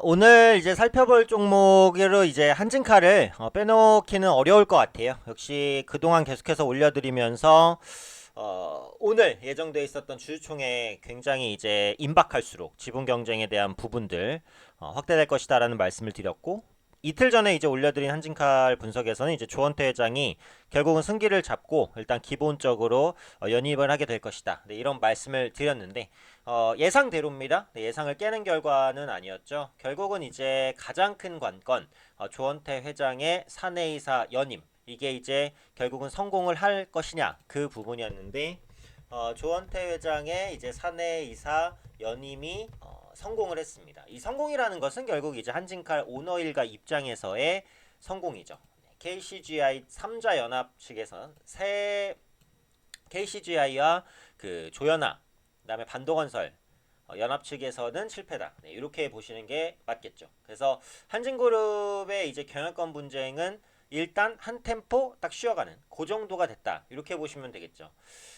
오늘 이제 살펴볼 종목으로 이제 한진카를 빼놓기는 어려울 것 같아요. 역시 그동안 계속해서 올려드리면서 오늘 예정돼 있었던 주주총회 굉장히 이제 임박할수록 지분 경쟁에 대한 부분들 확대될 것이다라는 말씀을 드렸고, 이틀 전에 이제 올려드린 한진칼 분석에서는 이제 조원태 회장이 결국은 승기를 잡고 일단 기본적으로 연입을 하게 될 것이다, 네, 이런 말씀을 드렸는데 예상대로입니다. 네, 예상을 깨는 결과는 아니었죠. 결국은 이제 가장 큰 관건, 조원태 회장의 사내이사 연임, 이게 이제 결국은 성공을 할 것이냐, 그 부분이었는데 조원태 회장의 이제 사내이사 연임이 성공을 했습니다. 이 성공이라는 것은 결국 이제 한진칼 오너 일가 입장에서의 성공이죠. KCGI 3자 연합 측에서 새 KCGI와 그 조연아, 그다음에 반도건설 연합 측에서는 실패다, 네, 이렇게 보시는 게 맞겠죠. 그래서 한진그룹의 이제 경영권 분쟁은 일단 한 템포 딱 쉬어가는 그 정도가 됐다, 이렇게 보시면 되겠죠.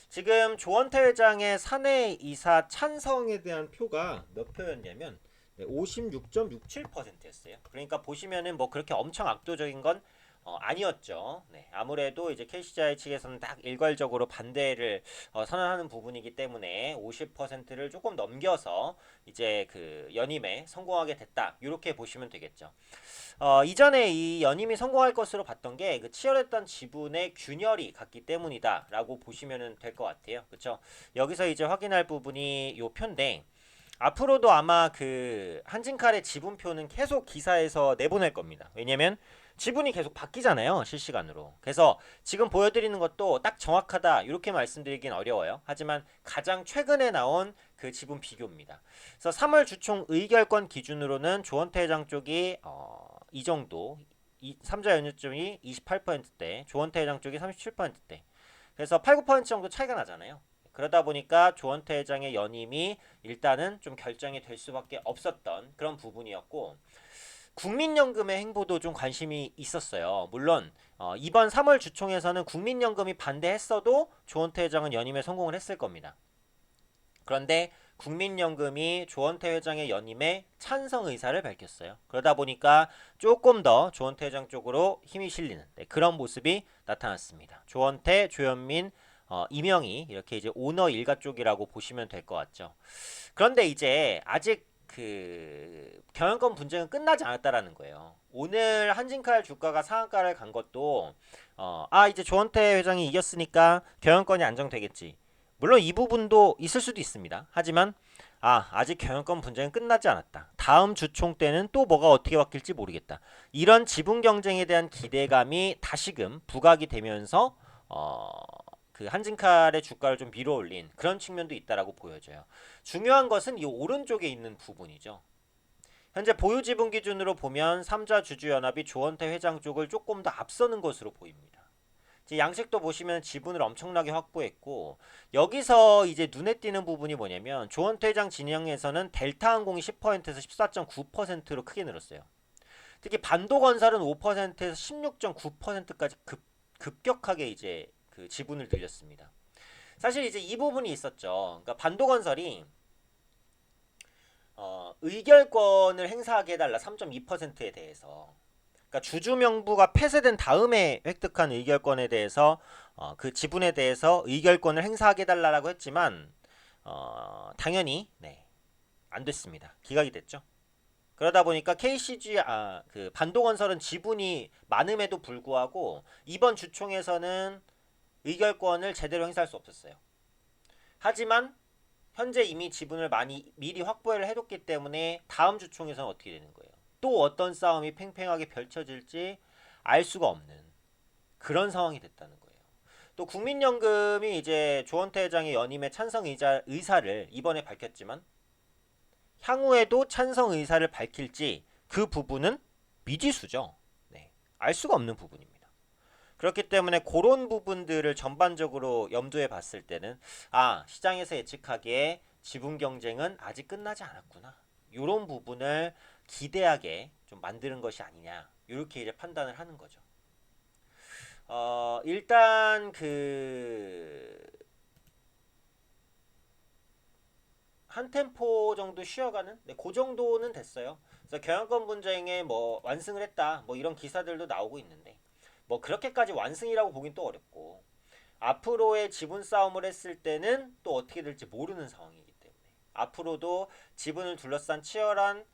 지금 조원태 회장의 사내이사 찬성에 대한 표가 몇 표였냐면 56.67%였어요. 그러니까 보시면은 뭐 그렇게 엄청 압도적인 건 아니었죠. 네, 아무래도 이제 KCGI 측에서는 딱 일괄적으로 반대를 선언하는 부분이기 때문에 50%를 조금 넘겨서 이제 그 연임에 성공하게 됐다, 이렇게 보시면 되겠죠. 이전에 이 연임이 성공할 것으로 봤던 게 그 치열했던 지분의 균열이 같기 때문이다라고 보시면 될 것 같아요. 그렇죠? 여기서 이제 확인할 부분이 요 표인데, 앞으로도 아마 그 한진칼의 지분표는 계속 기사에서 내보낼 겁니다. 왜냐면 지분이 계속 바뀌잖아요, 실시간으로. 그래서 지금 보여드리는 것도 딱 정확하다, 이렇게 말씀드리긴 어려워요. 하지만 가장 최근에 나온 그 지분 비교입니다. 그래서 3월 주총 의결권 기준으로는 조원태 회장 쪽이 이 정도, 3자 연유점이 28%대, 조원태 회장 쪽이 37%대. 그래서 8, 9% 정도 차이가 나잖아요. 그러다 보니까 조원태 회장의 연임이 일단은 좀 결정이 될 수밖에 없었던 그런 부분이었고, 국민연금의 행보도 좀 관심이 있었어요. 물론 이번 3월 주총에서는 국민연금이 반대했어도 조원태 회장은 연임에 성공을 했을 겁니다. 그런데 국민연금이 조원태 회장의 연임에 찬성 의사를 밝혔어요. 그러다 보니까 조금 더 조원태 회장 쪽으로 힘이 실리는, 네, 그런 모습이 나타났습니다. 조원태, 조현민, 이명희, 이렇게 이제 오너 일가 쪽이라고 보시면 될 것 같죠. 그런데 이제 아직 그 경영권 분쟁은 끝나지 않았다라는 거예요. 오늘 한진칼 주가가 상한가를 간 것도 이제 조원태 회장이 이겼으니까 경영권이 안정되겠지, 물론 이 부분도 있을 수도 있습니다. 하지만 아직 경영권 분쟁은 끝나지 않았다, 다음 주총 때는 또 뭐가 어떻게 바뀔지 모르겠다, 이런 지분 경쟁에 대한 기대감이 다시금 부각이 되면서 그 한진칼의 주가를 좀 밀어올린 그런 측면도 있다라고 보여져요. 중요한 것은 이 오른쪽에 있는 부분이죠. 현재 보유 지분 기준으로 보면 3자 주주연합이 조원태 회장 쪽을 조금 더 앞서는 것으로 보입니다. 양식도 보시면 지분을 엄청나게 확보했고, 여기서 이제 눈에 띄는 부분이 뭐냐면 조원태 회장 진영에서는 델타항공이 10%에서 14.9%로 크게 늘었어요. 특히 반도건설은 5%에서 16.9%까지 급격하게 이제 그 지분을 늘렸습니다. 사실 이제 이 부분이 있었죠. 그러니까 반도건설이 의결권을 행사하게 해달라, 3.2%에 대해서. 그러니까 주주 명부가 폐쇄된 다음에 획득한 의결권에 대해서 그 지분에 대해서 의결권을 행사하게 해달라고 했지만 당연히 네, 안 됐습니다. 기각이 됐죠. 그러다 보니까 KCG 그 반도건설은 지분이 많음에도 불구하고 이번 주총에서는 의결권을 제대로 행사할 수 없었어요. 하지만 현재 이미 지분을 많이 미리 확보를 해뒀기 때문에 다음 주총에서는 어떻게 되는 거예요? 또 어떤 싸움이 팽팽하게 펼쳐질지 알 수가 없는 그런 상황이 됐다는 거예요. 또 국민연금이 이제 조원태 회장의 연임에 찬성 의사를 이번에 밝혔지만 향후에도 찬성 의사를 밝힐지 그 부분은 미지수죠. 네, 알 수가 없는 부분입니다. 그렇기 때문에 그런 부분들을 전반적으로 염두에 봤을 때는 시장에서 예측하기에 지분 경쟁은 아직 끝나지 않았구나, 이런 부분을 기대하게 좀 만드는 것이 아니냐, 이렇게 이제 판단을 하는 거죠. 일단 그 한 템포 정도 쉬어가는 네, 그 정도는 됐어요. 그래서 경영권 분쟁에 뭐 완승을 했다 뭐 이런 기사들도 나오고 있는데 뭐 그렇게까지 완승이라고 보긴 또 어렵고 앞으로의 지분 싸움을 했을 때는 또 어떻게 될지 모르는 상황이기 때문에 앞으로도 지분을 둘러싼 치열한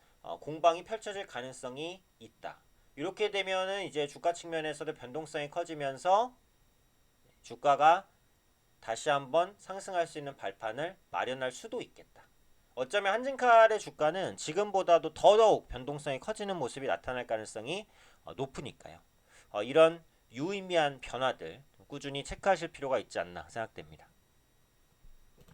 공방이 펼쳐질 가능성이 있다. 이렇게 되면은 이제 주가 측면에서도 변동성이 커지면서 주가가 다시 한번 상승할 수 있는 발판을 마련할 수도 있겠다. 어쩌면 한진칼의 주가는 지금보다도 더더욱 변동성이 커지는 모습이 나타날 가능성이 높으니까요. 이런 유의미한 변화들 꾸준히 체크하실 필요가 있지 않나 생각됩니다.